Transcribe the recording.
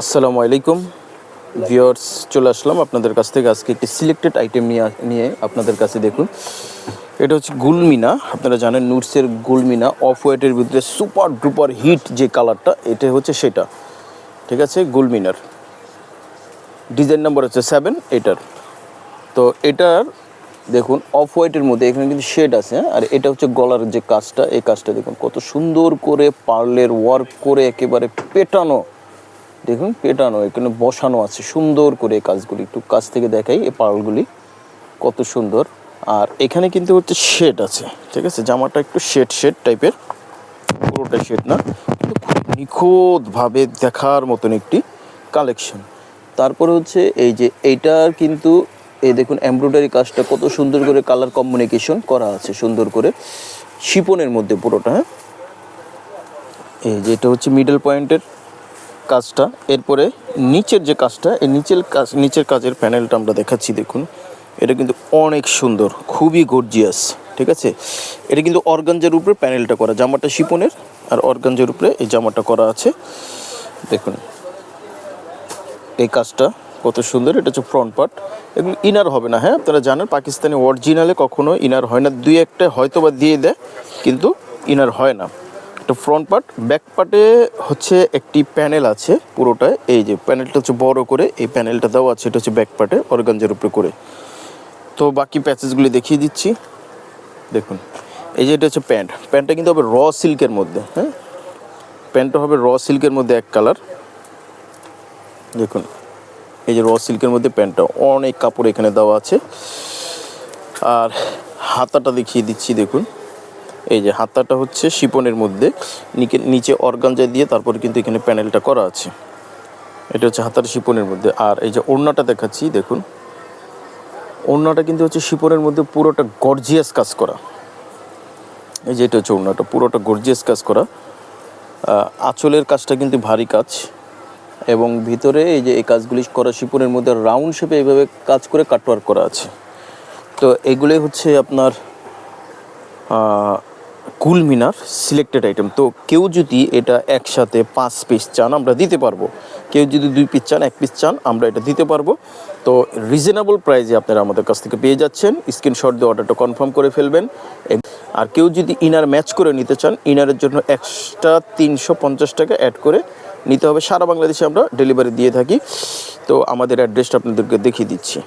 আসসালামু আলাইকুম ভিউয়ার্স, চলে আসলাম আপনাদের কাছ থেকে আজকে একটি সিলেক্টেড আইটেম নিয়ে আপনাদের কাছে। দেখুন, এটা হচ্ছে গুলমিনা। আপনারা জানেন নুটসের গুলমিনা অফ হোয়াইটের ভিতরে সুপার ডুপার হিট যে কালারটা, এটা হচ্ছে সেটা। ঠিক আছে, গুলমিনার ডিজাইন নাম্বার হচ্ছে 7 এটার। তো এটার দেখুন অফ হোয়াইটের মধ্যে এখানে কিন্তু শেড আছে, আর এটা হচ্ছে গলার যে কাজটা, এই কাজটা দেখুন কত সুন্দর করে পার্লের ওয়ার্ক করে একেবারে পেটানো। দেখুন পেটানো, এখানে বসানো আছে সুন্দর করে। এই কাজগুলি একটু কাছ থেকে দেখাই, এই পার্লগুলি কত সুন্দর। আর এখানে কিন্তু হচ্ছে শেড আছে, ঠিক আছে, জামাটা একটু শেড টাইপের, পুরোটা শেড না, কিন্তু খুব নিখুঁতভাবে দেখার মতন একটি কালেকশন। তারপরে হচ্ছে এই যে এইটার কিন্তু এই দেখুন এমব্রয়ডারি কাজটা কত সুন্দর করে কালার কম্বিনেশন করা আছে, সুন্দর করে শিপনের মধ্যে পুরোটা। হ্যাঁ, এই যে এটা হচ্ছে মিডল পয়েন্টের কাজটা। এরপরে নিচের যে কাজটা, এই নিচের কাজের প্যানেলটা আমরা দেখাচ্ছি। দেখুন, এটা কিন্তু অনেক সুন্দর, খুবই গর্জিয়াস। ঠিক আছে, এটা কিন্তু অর্গানজার উপরে প্যানেলটা করা, জামাটা শিপনের আর অর্গানজার উপরে এই জামাটা করা আছে। দেখুন এই কাজটা কত সুন্দর। এটা হচ্ছে ফ্রন্ট পার্ট, এগুলো ইনার হবে না। হ্যাঁ, আপনারা জানেন পাকিস্তানি অরিজিনালে কখনো ইনার হয় না, দুই একটা হয়তো বা দিয়ে দেয়, কিন্তু ইনার হয় না। এটা ফ্রন্ট পার্ট। ব্যাক পার্টে হচ্ছে একটি প্যানেল আছে পুরোটায়, এই যে প্যানেলটা হচ্ছে বড় করে এই প্যানেলটা দেওয়া আছে, এটা হচ্ছে ব্যাক পার্টে অর্গানজার উপরে করে। তো বাকি প্যাচেসগুলি দেখিয়ে দিচ্ছি। দেখুন এই যে এটা হচ্ছে প্যান্টটা কিন্তু হবে র সিল্কের মধ্যে। হ্যাঁ, প্যান্টটা হবে র সিল্কের মধ্যে এক কালার। দেখুন এই যে র সিল্কের মধ্যে প্যান্টটা, অনেক কাপড় এখানে দেওয়া আছে। আর হাতাটা দেখিয়ে দিচ্ছি। দেখুন এই যে হাতাটা হচ্ছে শিপনের মধ্যে, নিচে অর্গানজা দিয়ে তারপরে কিন্তু এখানে প্যানেলটা করা আছে। এটা হচ্ছে হাতার শিপনের মধ্যে। আর এই যে ওড়নাটা দেখাচ্ছি, দেখুন ওড়নাটা কিন্তু হচ্ছে শিপনের মধ্যে পুরোটা গর্জিয়াস কাজ করা। এই যে এটা হচ্ছে ওড়নাটা, পুরোটা গর্জিয়াস কাজ করা। আঁচলের কাজটা কিন্তু ভারী কাজ, এবং ভিতরে এই যে এই কাজগুলি করা শিপনের মধ্যে রাউন্ড শেপে এইভাবে কাজ করে কাটওয়ার্ক করা আছে। তো এগুলোই হচ্ছে আপনার গুলমিনার সিলেক্টেড আইটেম। তো কেউ যদি এটা একসাথে 5 পিস চান আমরা দিতে পারবো, কেউ যদি 2 পিস চান, 1 পিস চান, আমরা এটা দিতে পারবো। তো রিজনেবল প্রাইসে আপনারা আমাদের কাছ থেকে পেয়ে যাচ্ছেন। স্ক্রিনশট দিয়ে অর্ডারটা কনফার্ম করে ফেলবেন। আর কেউ যদি ইনার ম্যাচ করে নিতে চান, ইনারের জন্য এক্সট্রা 350 টাকা অ্যাড করে নিতে হবে। সারা বাংলাদেশে আমরা ডেলিভারি দিয়ে থাকি। তো আমাদের অ্যাড্রেসটা আপনাদেরকে দেখিয়ে দিচ্ছি।